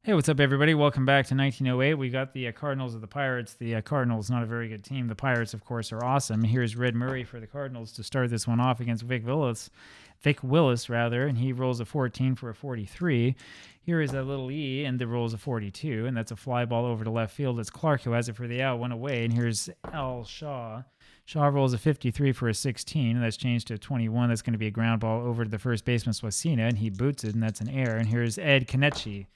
Hey, what's up, everybody? Welcome back to 1908. We got the Cardinals of the Pirates. The Cardinals, not a very good team. The Pirates, of course, are awesome. Here's Red Murray for the Cardinals to start this one off against Vic Willis, and he rolls a 14 for a 43. Here is a little E, and the rolls a 42, and that's a fly ball over to left field. It's Clark who has it for the out, one away, and here's Al Shaw. Shaw rolls a 53 for a 16, and that's changed to a 21. That's going to be a ground ball over to the first baseman, Swasina, and he boots it, and that's an error. And here's Ed Kenichi.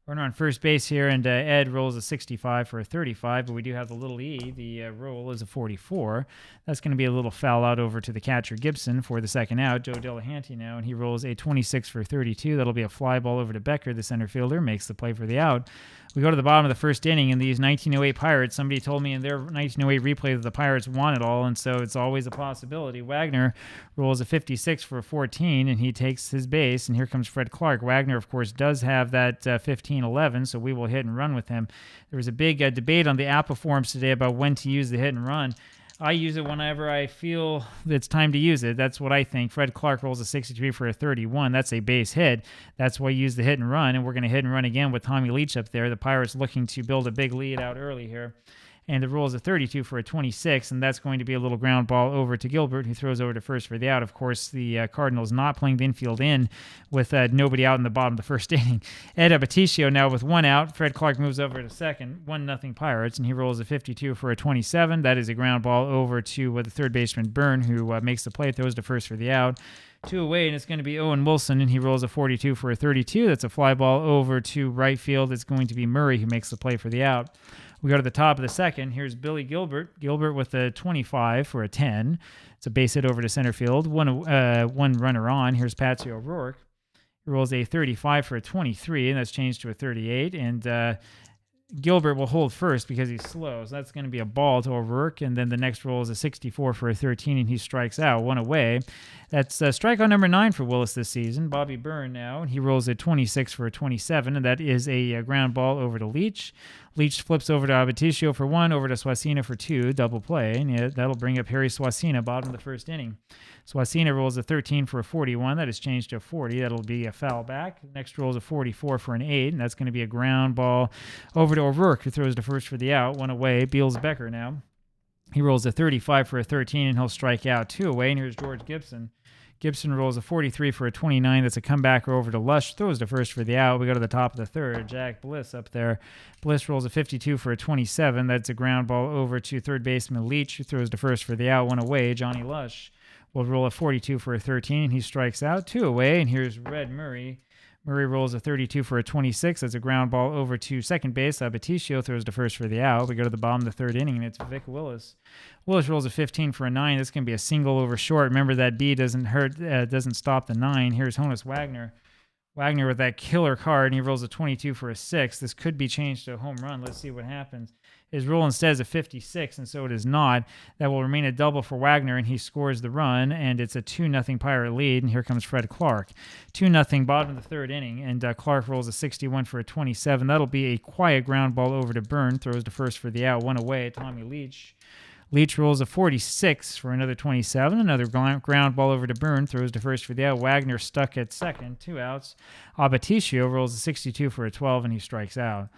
Runner on first base here, and Ed rolls a 65 for a 35, but we do have the little E. The roll is a 44. That's going to be a little foul out over to the catcher, Gibson, for the second out. Joe Delahanty now, and he rolls a 26 for 32. That'll be a fly ball over to Becker, the center fielder, makes the play for the out. We go to the bottom of the first inning, and these 1908 Pirates, somebody told me in their 1908 replay that the Pirates won it all, and so it's always a possibility. Wagner rolls a 56 for a 14, and he takes his base, and here comes Fred Clark. Wagner, of course, does have that 15-11, so we will hit and run with him. There was a big debate on the APBA forums today about when to use the hit and run. I use it whenever I feel it's time to use it. That's what I think. Fred Clark rolls a 63 for a 31. That's a base hit. That's why I use the hit and run, and we're going to hit and run again with Tommy Leach up there. The Pirates looking to build a big lead out early here. And the roll is a 32 for a 26, and that's going to be a little ground ball over to Gilbert, who throws over to first for the out. Of course, the Cardinals not playing the infield in with nobody out in the bottom of the first inning. Ed Abaticio now with one out. Fred Clark moves over to second, 1-0 Pirates, and he rolls a 52 for a 27. That is a ground ball over to the third baseman, Byrne, who makes the play, throws to first for the out. Two away, and it's going to be Owen Wilson, and he rolls a 42 for a 32. That's a fly ball over to right field. It's going to be Murray who makes the play for the out. We go to the top of the second. Here's Billy Gilbert. Gilbert with a 25 for a 10. It's a base hit over to center field. One runner on. Here's Patsy O'Rourke. He rolls a 35 for a 23, and that's changed to a 38. And Gilbert will hold first because he's slow. So that's going to be a ball to O'Rourke. And then the next roll is a 64 for a 13, and he strikes out, one away. That's strikeout number 9 for Willis this season. Bobby Byrne now, and he rolls a 26 for a 27, and that is a ground ball over to Leach. Leach flips over to Abaticio for 1, over to Swasina for 2, double play, and that'll bring up Harry Swasina, bottom of the first inning. Swasina rolls a 13 for a 41. That has changed to a 40. That'll be a foul back. Next roll is a 44 for an 8, and that's going to be a ground ball over to O'Rourke, who throws to first for the out, one away. Beals Becker now. He rolls a 35 for a 13, and he'll strike out, 2 away, and here's George Gibson. Gibson rolls a 43 for a 29. That's a comebacker over to Lush. Throws to first for the out. We go to the top of the third. Jack Bliss up there. Bliss rolls a 52 for a 27. That's a ground ball over to third baseman Leach, who throws to first for the out. One away. Johnny Lush will roll a 42 for a 13. And he strikes out, 2 away. And here's Red Murray. Murray rolls a 32 for a 26. That's a ground ball over to second base. Abaticio throws to first for the out. We go to the bottom of the third inning, and it's Vic Willis. Willis rolls a 15 for a 9. This can be a single over short. Remember, that B doesn't stop the 9. Here's Honus Wagner. Wagner with that killer card, and he rolls a 22 for a 6. This could be changed to a home run. Let's see what happens. His roll instead is a 56, and so it is not. That will remain a double for Wagner, and he scores the run, and it's a 2-0 Pirate lead, and here comes Fred Clark. 2-0, bottom of the third inning, and Clark rolls a 61 for a 27. That'll be a quiet ground ball over to Byrne, throws to first for the out, one away. Tommy Leach. Leach rolls a 46 for another 27. Another ground ball over to Byrne, throws to first for the out. Wagner stuck at second, 2 outs. Abaticio rolls a 62 for a 12, and he strikes out.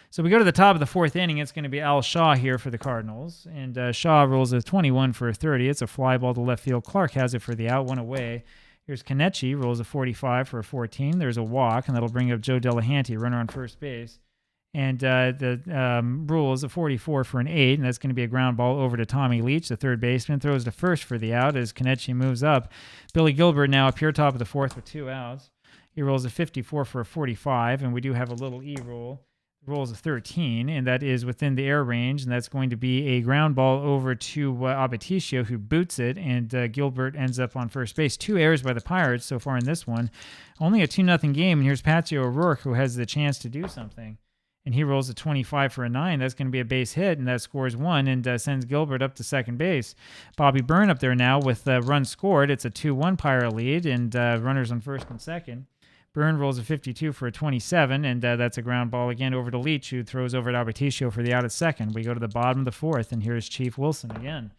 So we go to the top of the fourth inning. It's going to be Al Shaw here for the Cardinals. And Shaw rolls a 21 for a 30. It's a fly ball to left field. Clark has it for the out, one away. Here's Kenichi, rolls a 45 for a 14. There's a walk, and that'll bring up Joe Delahanty, runner on first base. And the rule is a 44 for an 8, and that's going to be a ground ball over to Tommy Leach, the third baseman. Throws to first for the out as Kenichi moves up. Billy Gilbert now up here top of the fourth with 2 outs. He rolls a 54 for a 45, and we do have a little E roll. Rolls a 13, and that is within the air range, and that's going to be a ground ball over to Abaticio, who boots it, and Gilbert ends up on first base. 2 errors by the Pirates so far in this one. Only a 2-0 game, and here's Patsy O'Rourke, who has the chance to do something. And he rolls a 25 for a 9. That's going to be a base hit, and that scores 1 and sends Gilbert up to second base. Bobby Byrne up there now with runs scored. It's a 2-1 Pirate lead, and runners on first and second. Byrne rolls a 52 for a 27, and that's a ground ball again over to Leach, who throws over to Abaticio for the out at second. We go to the bottom of the fourth, and here's Chief Wilson again.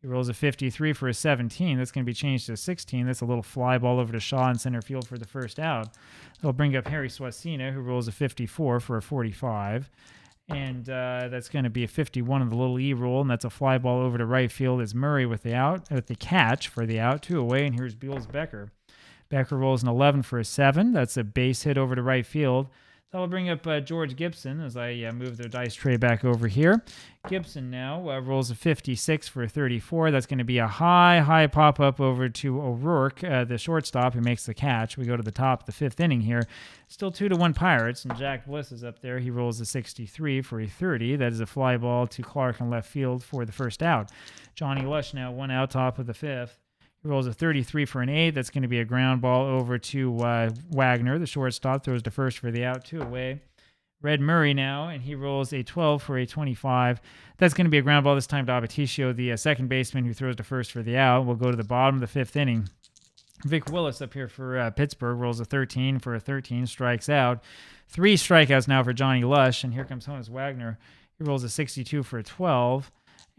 He rolls a 53 for a 17. That's going to be changed to a 16. That's a little fly ball over to Shaw in center field for the first out. That'll bring up Harry Swasina, who rolls a 54 for a 45. And that's going to be a 51 of the little E roll, and that's a fly ball over to right field. It's Murray with the catch for the out, 2 away, and here's Beals Becker. Becker rolls an 11 for a 7. That's a base hit over to right field. That'll bring up George Gibson as I move the dice tray back over here. Gibson now rolls a 56 for a 34. That's going to be a high pop-up over to O'Rourke, the shortstop, who makes the catch. We go to the top of the 5th inning here. Still 2-1 Pirates, and Jack Bliss is up there. He rolls a 63 for a 30. That is a fly ball to Clark in left field for the first out. Johnny Lush now 1 out, top of the 5th. He rolls a 33 for an 8. That's going to be a ground ball over to Wagner, the shortstop, throws to first for the out, 2 away. Red Murray now, and he rolls a 12 for a 25. That's going to be a ground ball this time to Abaticio, the second baseman, who throws to first for the out. We'll go to the bottom of the 5th inning. Vic Willis up here for Pittsburgh rolls a 13 for a 13, strikes out. 3 strikeouts now for Johnny Lush, and here comes Honus Wagner. He rolls a 62 for a 12.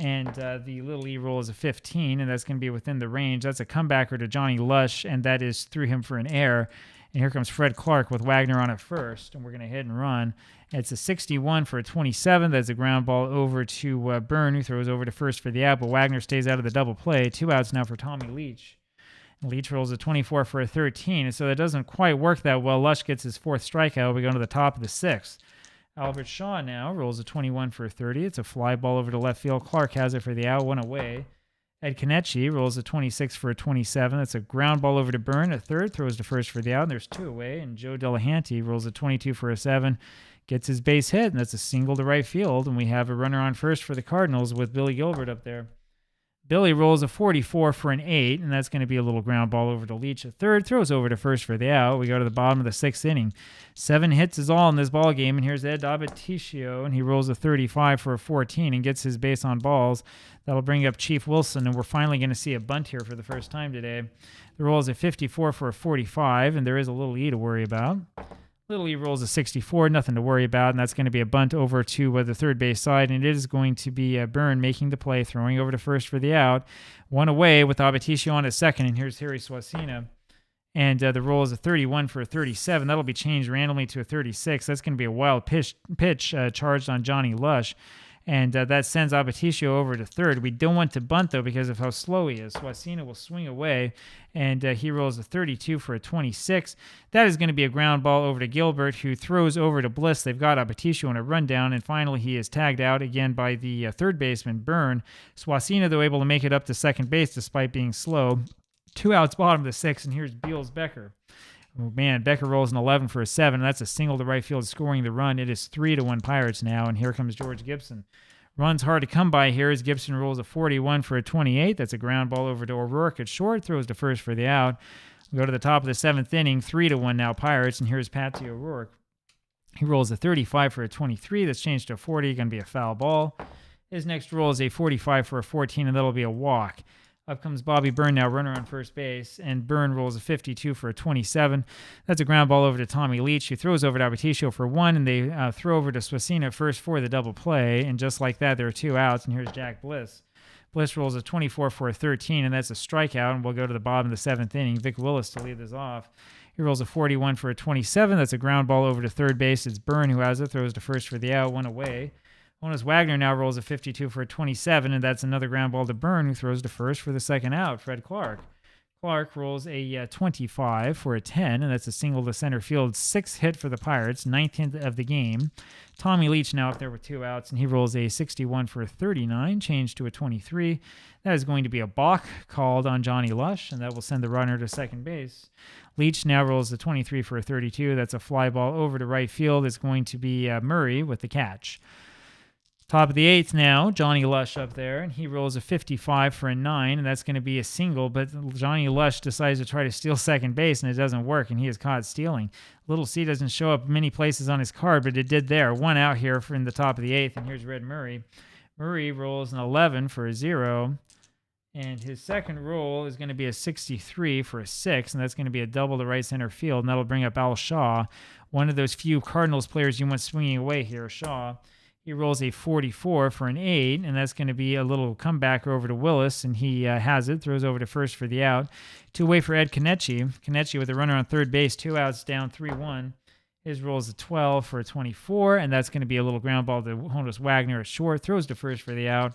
And the little E roll is a 15, and that's going to be within the range. That's a comebacker to Johnny Lush, and that is through him for an error. And here comes Fred Clark with Wagner on at first, and we're going to hit and run. It's a 61 for a 27. That's a ground ball over to Byrne, who throws over to first for the out, but Wagner stays out of the double play. 2 outs now for Tommy Leach. And Leach rolls a 24 for a 13, and so that doesn't quite work that well. Lush gets his 4th strikeout. We go to the top of the 6th. Albert Shaw now rolls a 21 for a 30. It's a fly ball over to left field. Clark has it for the out, 1 away. Ed Kenichi rolls a 26 for a 27. That's a ground ball over to Byrne, a 3rd, throws to first for the out, and there's 2 away. And Joe Delahanty rolls a 22 for a 7, gets his base hit, and that's a single to right field. And we have a runner on first for the Cardinals with Billy Gilbert up there. Billy rolls a 44 for an 8, and that's going to be a little ground ball over to Leach, a 3rd, throws over to first for the out. We go to the bottom of the 6th inning. 7 hits is all in this ball game, and here's Ed Abaticio, and he rolls a 35 for a 14 and gets his base on balls. That'll bring up Chief Wilson, and we're finally going to see a bunt here for the first time today. The roll is a 54 for a 45, and there is a little E to worry about. Little E rolls a 64, nothing to worry about, and that's going to be a bunt over to the third base side, and it is going to be Byrne making the play, throwing over to first for the out. 1 away with Abaticio on at second, and here's Harry Swasina. And the roll is a 31 for a 37. That'll be changed randomly to a 36. That's going to be a wild pitch charged on Johnny Lush. And that sends Abaticio over to third. We don't want to bunt, though, because of how slow he is. Swasina will swing away, and he rolls a 32 for a 26. That is going to be a ground ball over to Gilbert, who throws over to Bliss. They've got Abaticio in a rundown, and finally he is tagged out again by the third baseman, Byrne. Swasina, though, able to make it up to second base despite being slow. 2 outs, bottom of the 6th, and here's Beals Becker. Oh, man, Becker rolls an 11 for a 7. That's a single to right field scoring the run. It is 3-1 Pirates now, and here comes George Gibson. Runs hard to come by here as Gibson rolls a 41 for a 28. That's a ground ball over to O'Rourke at short. Throws to first for the out. We go to the top of the 7th inning. 3-1 now Pirates, and here's Patsy O'Rourke. He rolls a 35 for a 23. That's changed to a 40. Going to be a foul ball. His next roll is a 45 for a 14, and that'll be a walk. Up comes Bobby Byrne now, runner on first base, and Byrne rolls a 52 for a 27. That's a ground ball over to Tommy Leach, who throws over to Abaticio for 1, and they throw over to Swasina first for the double play, and just like that, there are 2 outs, and here's Jack Bliss. Bliss rolls a 24 for a 13, and that's a strikeout, and we'll go to the bottom of the 7th inning. Vic Willis to lead this off. He rolls a 41 for a 27. That's a ground ball over to third base. It's Byrne who has it, throws to first for the out, 1 away. Honus Wagner now rolls a 52 for a 27, and that's another ground ball to Byrne, who throws to first for the second out. Fred Clark. Clark rolls a 25 for a 10, and that's a single to center field. 6th hit for the Pirates, 9th hit of the game. Tommy Leach now up there with 2 outs, and he rolls a 61 for a 39, changed to a 23. That is going to be a balk called on Johnny Lush, and that will send the runner to second base. Leach now rolls a 23 for a 32. That's a fly ball over to right field. It's going to be Murray with the catch. Top of the 8th now, Johnny Lush up there, and he rolls a 55 for a 9, and that's going to be a single, but Johnny Lush decides to try to steal second base, and it doesn't work, and he is caught stealing. Little C doesn't show up many places on his card, but it did there. 1 out here in the top of the 8th, and here's Red Murray. Murray rolls an 11 for a 0, and his second roll is going to be a 63 for a 6, and that's going to be a double to right center field, and that'll bring up Al Shaw, one of those few Cardinals players you want swinging away here, Shaw. He rolls a 44 for an 8, and that's going to be a little comeback over to Willis, and he has it, throws over to first for the out. 2 away for Ed Kenichi. Kenichi with a runner on third base, 2 outs, down 3-1. His rolls a 12 for a 24, and that's going to be a little ground ball to Honus Wagner at short, throws to first for the out.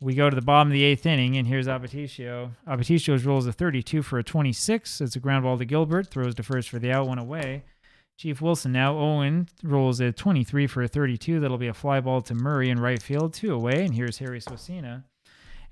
We go to the bottom of the 8th inning, and here's Apaticio. Apaticio's rolls a 32 for a 26. It's a ground ball to Gilbert, throws to first for the out, 1 away. Chief Wilson now. Owen rolls a 23 for a 32. That'll be a fly ball to Murray in right field, 2 away. And here's Harry Swasina.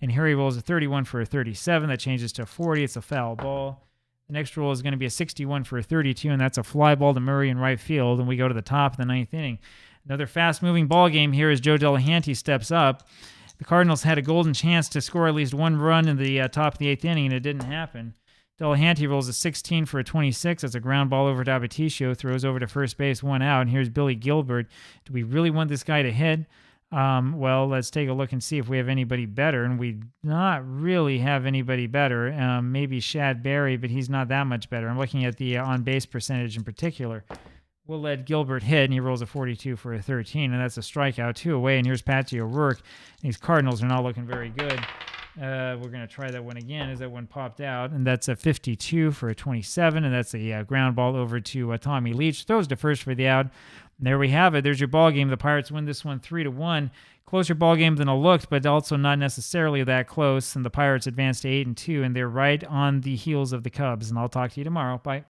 And Harry rolls a 31 for a 37. That changes to a 40. It's a foul ball. The next roll is going to be a 61 for a 32, and that's a fly ball to Murray in right field. And we go to the top of the 9th inning. Another fast-moving ball game here as Joe Delahanty steps up. The Cardinals had a golden chance to score at least 1 run in the top of the 8th inning, and it didn't happen. Delahanty rolls a 16 for a 26. That's a ground ball over to Apaticio, throws over to first base, 1 out. And here's Billy Gilbert. Do we really want this guy to hit? Well, let's take a look and see if we have anybody better. And we not really have anybody better. Maybe Shad Berry, but he's not that much better. I'm looking at the on-base percentage in particular. We'll let Gilbert hit, and he rolls a 42 for a 13, and that's a strikeout, 2 away. And here's Patsy O'Rourke. These Cardinals are not looking very good. We're going to try that one again as that one popped out, and that's a 52 for a 27, and that's a ground ball over to Tommy Leach. Throws to first for the out. And there we have it. There's your ball game. The Pirates win this one 3-1. Closer ball game than it looked, but also not necessarily that close. And the Pirates advance to 8-2, and they're right on the heels of the Cubs. And I'll talk to you tomorrow. Bye.